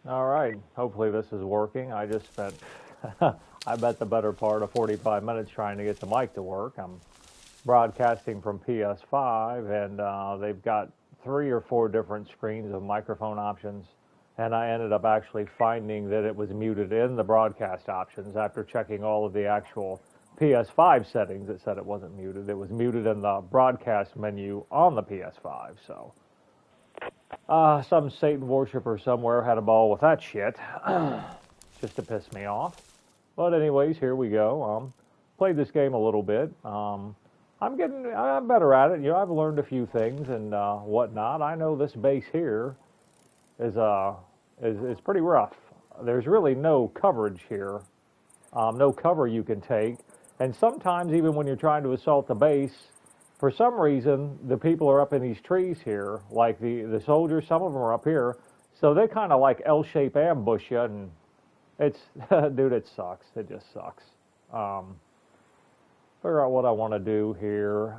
All right. Hopefully this is working. I just spent, I bet the better part of 45 minutes trying to get the mic to work. I'm broadcasting from PS5, and they've got 3 or 4 different screens of microphone options. And I ended up actually finding that it was muted in the broadcast options after checking all of the actual PS5 settings. It said it wasn't muted. It was muted in the broadcast menu on the PS5. So some Satan worshiper somewhere had a ball with that shit, just to piss me off. But anyways, here we go. Played this game a little bit. I'm better at it. You know, I've learned a few things and whatnot. I know this base here is pretty rough. There's really no coverage here, no cover you can take, and sometimes even when you're trying to assault the base, for some reason the people are up in these trees here, like the soldiers. Some of them are up here, so they kind of like L-shape ambush you, and it's dude, it sucks. It just sucks. Figure out what I want to do here.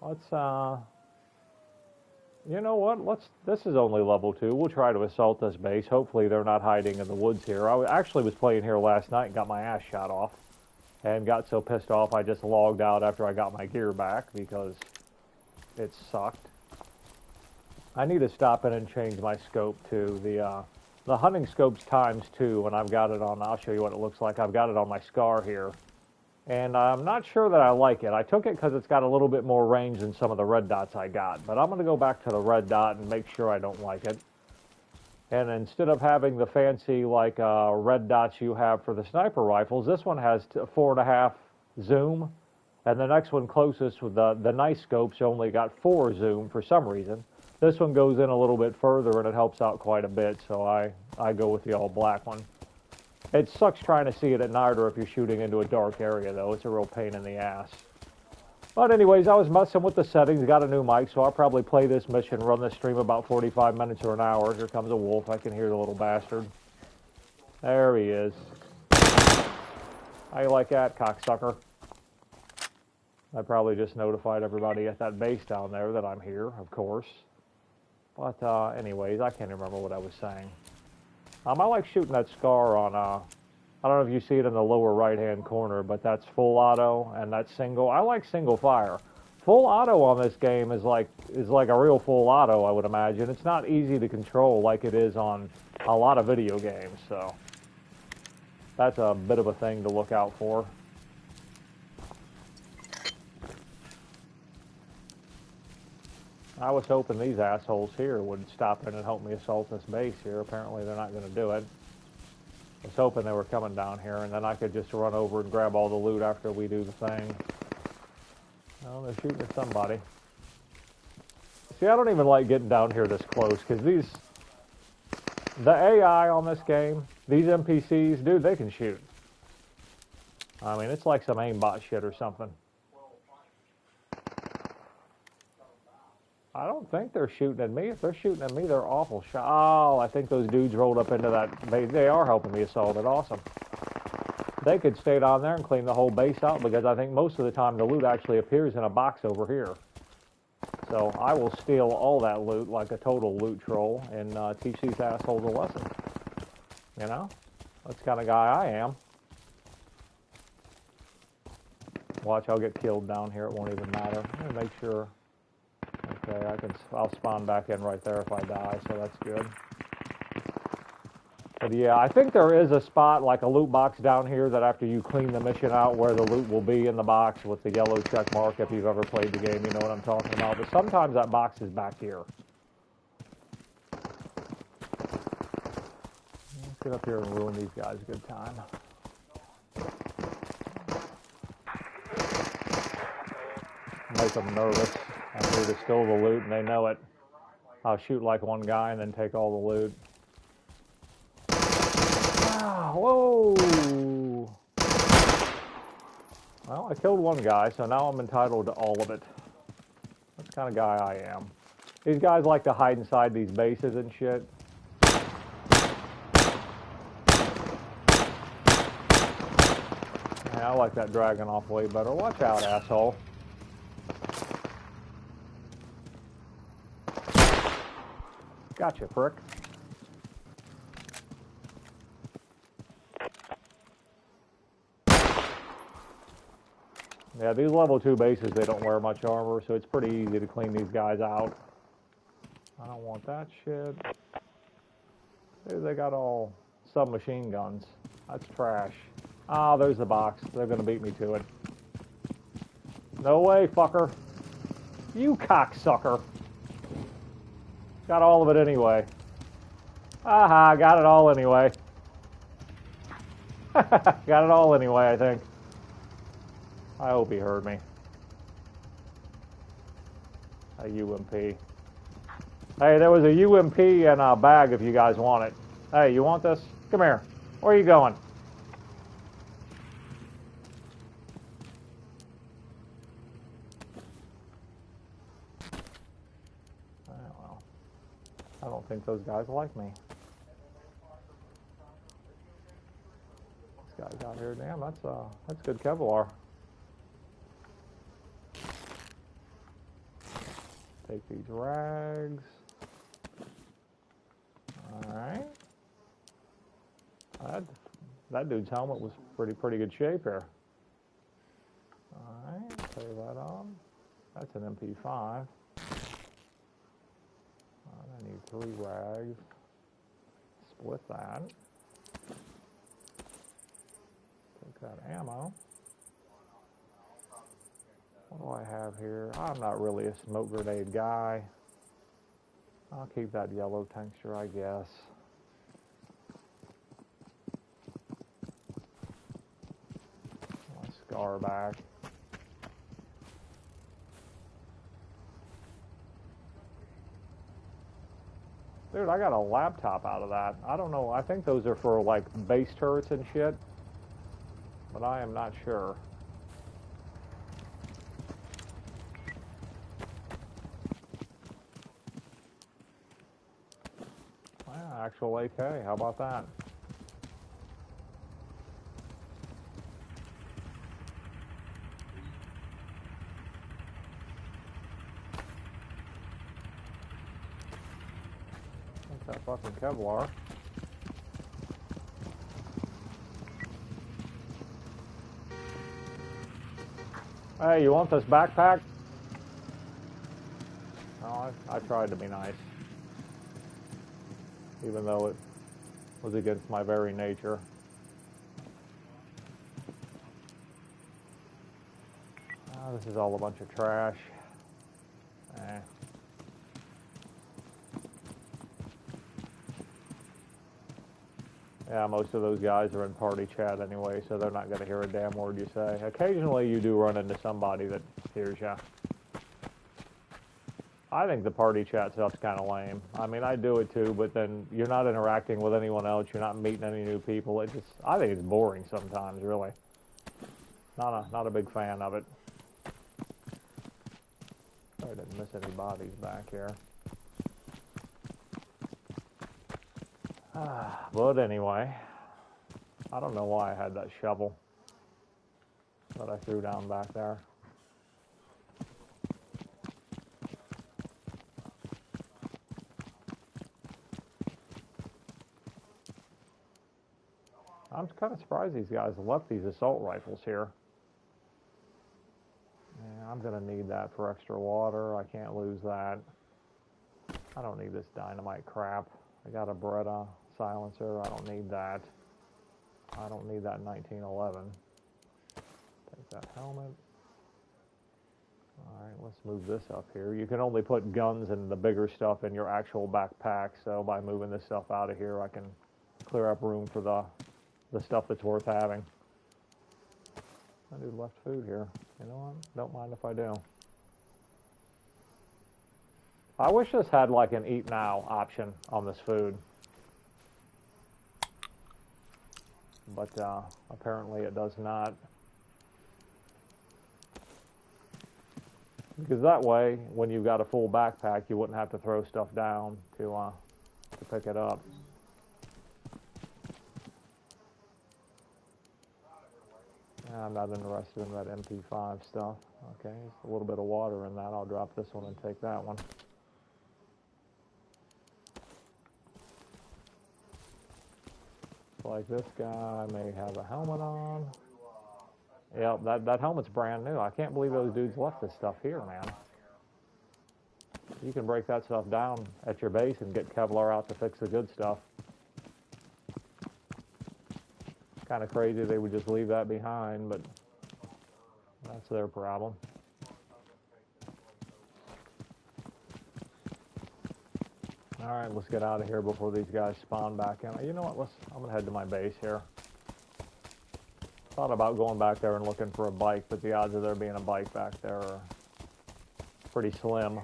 Let's You know what? This is only level 2. We'll try to assault this base. Hopefully they're not hiding in the woods here. I actually was playing here last night and got my ass shot off, and got so pissed off I just logged out after I got my gear back because it sucked. I need to stop in and change my scope to the hunting scope's ×2, and I've got it on. I'll show you what it looks like. I've got it on my Scar here. And I'm not sure that I like it. I took it because it's got a little bit more range than some of the red dots I got. But I'm going to go back to the red dot and make sure I don't like it. And instead of having the fancy like red dots you have for the sniper rifles, this one has 4.5 zoom. And the next one closest with the nice scopes only got 4 zoom for some reason. This one goes in a little bit further and it helps out quite a bit. So I go with the all black one. It sucks trying to see it at night or if you're shooting into a dark area, though. It's a real pain in the ass. But anyways, I was messing with the settings, got a new mic, so I'll probably play this mission, run this stream about 45 minutes or an hour. Here comes a wolf. I can hear the little bastard. There he is. How you like that, cocksucker? I probably just notified everybody at that base down there that I'm here, of course. But anyways, I can't remember what I was saying. I like shooting that Scar on, I don't know if you see it in the lower right-hand corner, but that's full auto, and that's single. I like single fire. Full auto on this game is like a real full auto, I would imagine. It's not easy to control like it is on a lot of video games, so that's a bit of a thing to look out for. I was hoping these assholes here would stop in and help me assault this base here. Apparently they're not going to do it. I was hoping they were coming down here, and then I could just run over and grab all the loot after we do the thing. Well, they're shooting at somebody. See, I don't even like getting down here this close, because the AI on this game, these NPCs, dude, they can shoot. I mean, it's like some aimbot shit or something. I don't think they're shooting at me. If they're shooting at me, they're awful shot. Oh, I think those dudes rolled up into that. They are helping me assault it. Awesome. They could stay down there and clean the whole base out, because I think most of the time the loot actually appears in a box over here. So I will steal all that loot like a total loot troll and teach these assholes a lesson. You know? That's the kind of guy I am. Watch, I'll get killed down here. It won't even matter. I'm gonna make sure. Okay, I'll spawn back in right there if I die, so that's good. But yeah, I think there is a spot, like a loot box down here, that after you clean the mission out, where the loot will be in the box with the yellow check mark. If you've ever played the game, you know what I'm talking about. But sometimes that box is back here. Let's get up here and ruin these guys a good time. Make them nervous. I'm here to steal the loot, and they know it. I'll shoot like one guy and then take all the loot. Ah, whoa! Well, I killed one guy, so now I'm entitled to all of it. That's the kind of guy I am. These guys like to hide inside these bases and shit. Yeah, I like that dragon off way better. Watch out, asshole. Gotcha, prick. Yeah, these level 2 bases, they don't wear much armor, so it's pretty easy to clean these guys out. I don't want that shit. Dude, they got all submachine guns. That's trash. Ah, there's the box. They're gonna beat me to it. No way, fucker. You cocksucker. Got all of it anyway. Aha, got it all anyway. Got it all anyway, I think. I hope he heard me. A UMP. Hey, there was a UMP in a bag if you guys want it. Hey, you want this? Come here. Where are you going? Well, I don't think those guys like me. This guy's out here. Damn, that's good Kevlar. Take these rags. Alright. That dude's helmet was pretty good shape here. Alright, tear that on. That's an MP5. I need 3 rags. Split that. Take that ammo. What do I have here? I'm not really a smoke grenade guy. I'll keep that yellow tincture, I guess. My scar back. Dude, I got a laptop out of that. I don't know. I think those are for like base turrets and shit. But I am not sure. Actual AK, how about that? That's that fucking Kevlar. Hey, you want this backpack? Oh, I tried to be nice. Even though it was against my very nature. Oh, this is all a bunch of trash. Yeah, most of those guys are in party chat anyway, so they're not going to hear a damn word you say. Occasionally you do run into somebody that hears you. I think the party chat stuff's kind of lame. I mean, I do it too, but then you're not interacting with anyone else. You're not meeting any new people. I think it's boring sometimes, really. Not a big fan of it. I didn't miss any bodies back here. But anyway, I don't know why I had that shovel that I threw down back there. I'm kind of surprised these guys left these assault rifles here. Yeah, I'm going to need that for extra water. I can't lose that. I don't need this dynamite crap. I got a Beretta silencer. I don't need that. I don't need that 1911. Take that helmet. Alright, let's move this up here. You can only put guns and the bigger stuff in your actual backpack, so by moving this stuff out of here, I can clear up room for the stuff that's worth having. I do left food here. You know what? Don't mind if I do. I wish this had like an eat now option on this food. But apparently it does not. Because that way, when you've got a full backpack, you wouldn't have to throw stuff down to pick it up. I'm not interested in that MP5 stuff. Okay, a little bit of water in that. I'll drop this one and take that one. Like this guy may have a helmet on. Yeah, that helmet's brand new. I can't believe those dudes left this stuff here, man. You can break that stuff down at your base and get Kevlar out to fix the good stuff. Kind of crazy they would just leave that behind, but that's their problem. All right, let's get out of here before these guys spawn back in. You know what? I'm gonna head to my base here. Thought about going back there and looking for a bike, but the odds of there being a bike back there are pretty slim.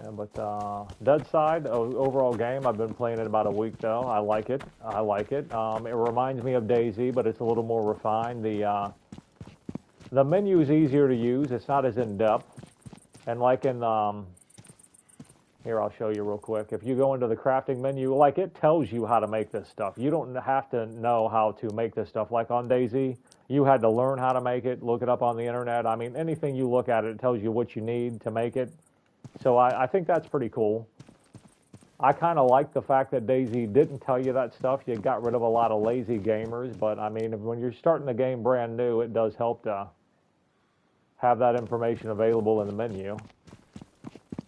Yeah, but Deadside, overall game, I've been playing it about a week though. I like it. It reminds me of DayZ, but it's a little more refined. The menu is easier to use. It's not as in-depth. And like in, here I'll show you real quick. If you go into the crafting menu, like it tells you how to make this stuff. You don't have to know how to make this stuff. Like on DayZ, you had to learn how to make it, look it up on the internet. I mean, anything you look at it tells you what you need to make it. So I think that's pretty cool. I kind of like the fact that DayZ didn't tell you that stuff. You got rid of a lot of lazy gamers, but I mean, when you're starting the game brand new, it does help to have that information available in the menu.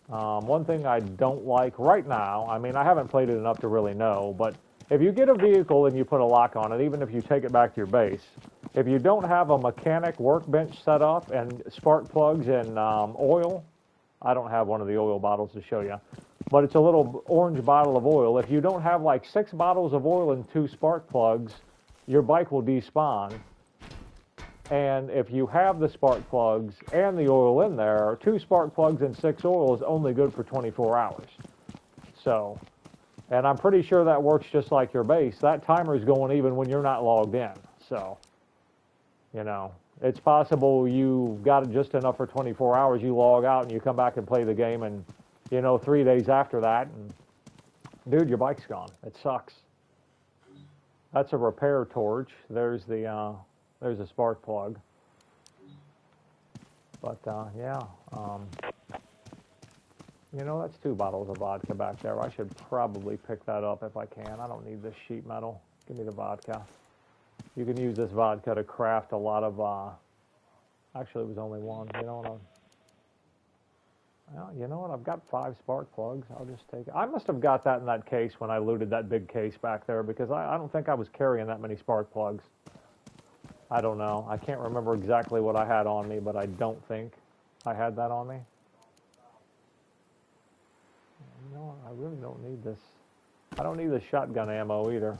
One thing I don't like right now, I mean, I haven't played it enough to really know, but if you get a vehicle and you put a lock on it, even if you take it back to your base, if you don't have a mechanic workbench set up and spark plugs and oil, I don't have one of the oil bottles to show you, but it's a little orange bottle of oil. If you don't have like 6 bottles of oil and 2 spark plugs, your bike will despawn. And if you have the spark plugs and the oil in there, 2 spark plugs and 6 oil is only good for 24 hours. So, and I'm pretty sure that works just like your base. That timer is going even when you're not logged in. So, you know, it's possible you got it just enough for 24 hours, you log out and you come back and play the game, and, you know, 3 days after that, and dude, your bike's gone. It sucks. That's a repair torch. There's a spark plug. But, yeah. You know, that's 2 bottles of vodka back there. I should probably pick that up if I can. I don't need this sheet metal. Give me the vodka. You can use this vodka to craft a lot of, actually it was only 1. You know what, I've got 5 spark plugs. I'll just take it. I must have got that in that case when I looted that big case back there, because I don't think I was carrying that many spark plugs. I don't know. I can't remember exactly what I had on me, but I don't think I had that on me. You know, I really don't need this. I don't need the shotgun ammo either.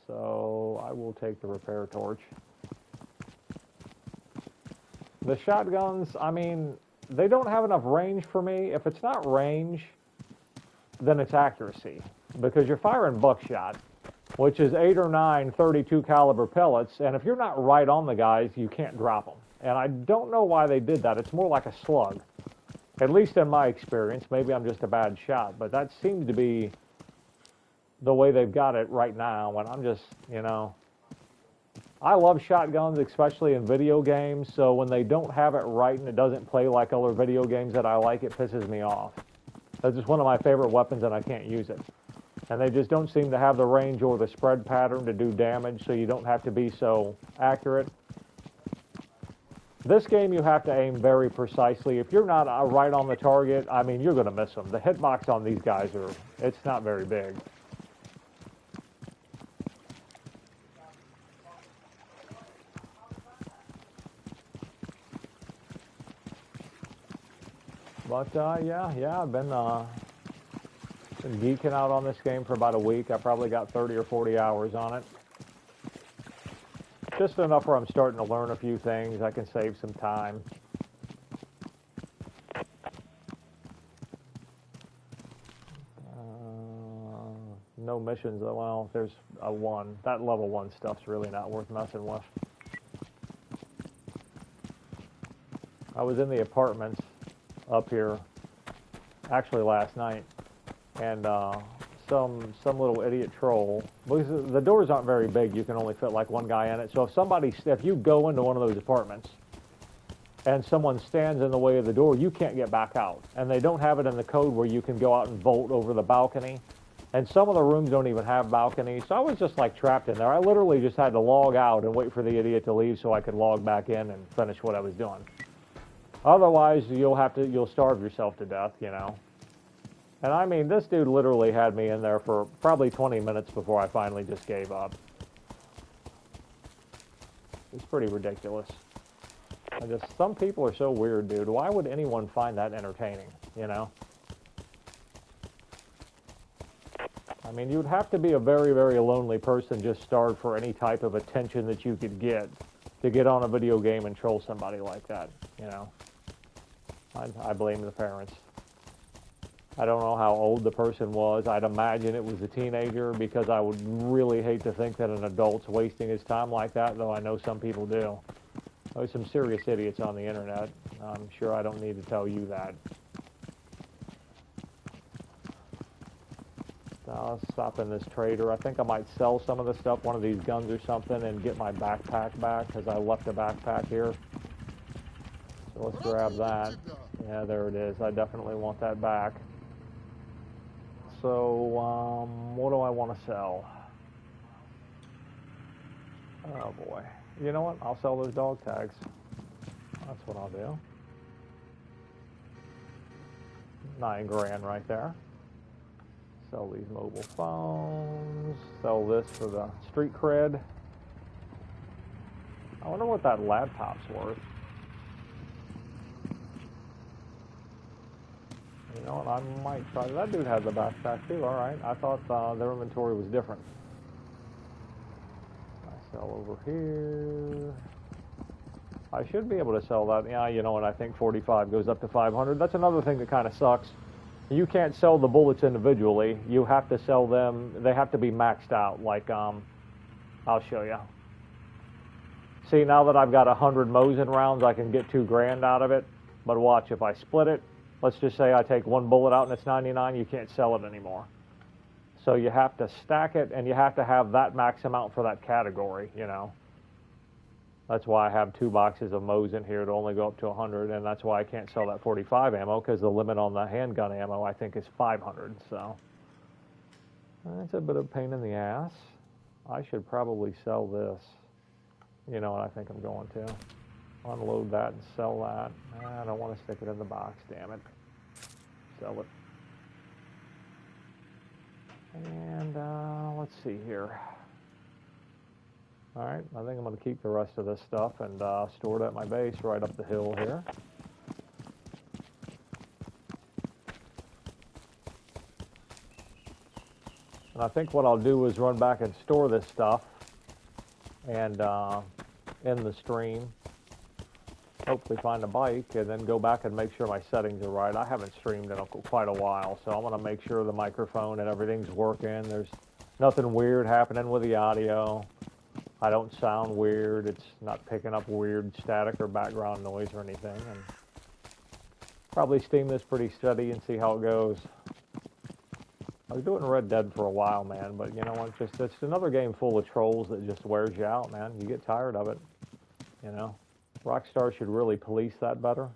So I will take the repair torch. The shotguns, I mean, they don't have enough range for me. If it's not range, then it's accuracy, because you're firing buckshot, which is 8 or 9 32 caliber pellets, and if you're not right on the guys, you can't drop them. And I don't know why they did that. It's more like a slug, at least in my experience. Maybe I'm just a bad shot, but that seems to be the way they've got it right now. And I'm just, you know, I love shotguns, especially in video games, so when they don't have it right and it doesn't play like other video games that I like, it pisses me off. That's just one of my favorite weapons, and I can't use it. And they just don't seem to have the range or the spread pattern to do damage, so you don't have to be so accurate. This game, you have to aim very precisely. If you're not right on the target, I mean, you're going to miss them. The hitbox on these guys it's not very big. But, yeah, I've been geeking out on this game for about a week. I probably got 30 or 40 hours on it. Just enough where I'm starting to learn a few things. I can save some time. No missions. Well, there's a 1. That level 1 stuff's really not worth messing with. I was in the apartments up here actually last night, and some little idiot troll, because the doors aren't very big, you can only fit like 1 guy in it. So if you go into one of those apartments and someone stands in the way of the door, you can't get back out. And they don't have it in the code where you can go out and vault over the balcony. And some of the rooms don't even have balconies, so I was just like trapped in there. I literally just had to log out and wait for the idiot to leave so I could log back in and finish what I was doing. Otherwise, you'll starve yourself to death, you know. And I mean, this dude literally had me in there for probably 20 minutes before I finally just gave up. It's pretty ridiculous. Some people are so weird, dude. Why would anyone find that entertaining, you know? I mean, you'd have to be a very, very lonely person just starved for any type of attention that you could get to get on a video game and troll somebody like that, you know? I blame the parents. I don't know how old the person was. I'd imagine it was a teenager because I would really hate to think that an adult's wasting his time like that, though I know some people do. There's some serious idiots on the internet. I'm sure I don't need to tell you that. I'll stop in this trader. I think I might sell some of the stuff, one of these guns or something, and get my backpack back because I left a backpack here. So let's grab that. Yeah, there it is. I definitely want that back. So, what do I want to sell? Oh boy. You know what? I'll sell those dog tags. That's what I'll do. $9 grand right there. Sell these mobile phones. Sell this for the street cred. I wonder what that laptop's worth. You know what? I might try. That dude had the backpack too. All right. I thought their inventory was different. I sell over here. I should be able to sell that. Yeah, you know what? I think 45 goes up to 500. That's another thing that kind of sucks. You can't sell the bullets individually. You have to sell them. They have to be maxed out. Like, I'll show you. See, now that I've got 100 Mosin rounds, I can get $2 grand out of it. But watch, if I split it, let's just say I take one bullet out and it's 99, you can't sell it anymore. So you have to stack it, and you have to have that max amount for that category, you know. That's why I have 2 boxes of Mosin here to only go up to 100, and that's why I can't sell that 45 ammo, because the limit on the handgun ammo, I think, is 500, so. That's a bit of a pain in the ass. I should probably sell this. You know what I think I'm going to. Unload that and sell that. I don't want to stick it in the box, damn it. Sell it. And let's see here. All right, I think I'm going to keep the rest of this stuff and store it at my base right up the hill here. And I think what I'll do is run back and store this stuff and end the stream. Hopefully find a bike and then go back and make sure my settings are right. I haven't streamed in quite a while, so I'm going to make sure the microphone and everything's working. There's nothing weird happening with the audio. I don't sound weird. It's not picking up weird static or background noise or anything. And probably steam this pretty steady and see how it goes. I was doing Red Dead for a while, man, but you know what? It's another game full of trolls that just wears you out, man. You get tired of it, you know. Rockstar should really police that better.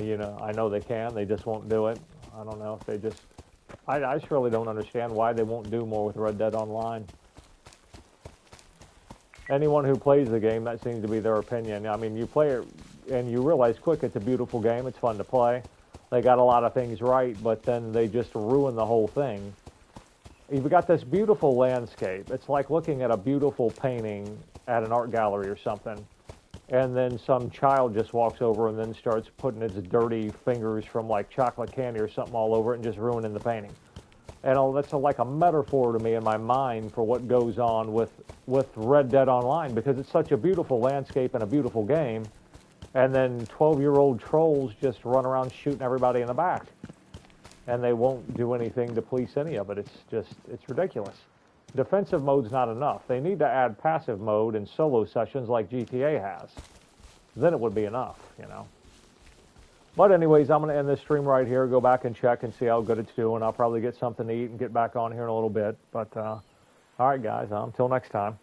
You know, I know they can. They just won't do it. I don't know if they just... I just really don't understand why they won't do more with Red Dead Online. Anyone who plays the game, that seems to be their opinion. I mean, you play it and you realize quick it's a beautiful game. It's fun to play. They got a lot of things right, but then they just ruin the whole thing. You've got this beautiful landscape. It's like looking at a beautiful painting at an art gallery or something. And then some child just walks over and then starts putting its dirty fingers from like chocolate candy or something all over it and just ruining the painting. And that's like a metaphor to me in my mind for what goes on with Red Dead Online, because it's such a beautiful landscape and a beautiful game. And then 12-year-old trolls just run around shooting everybody in the back. And they won't do anything to police any of it. It's ridiculous. Defensive mode's not enough. They need to add passive mode in solo sessions like GTA has. Then it would be enough, you know. But anyways, I'm going to end this stream right here, go back and check and see how good it's doing. I'll probably get something to eat and get back on here in a little bit. But, all right, guys, until next time.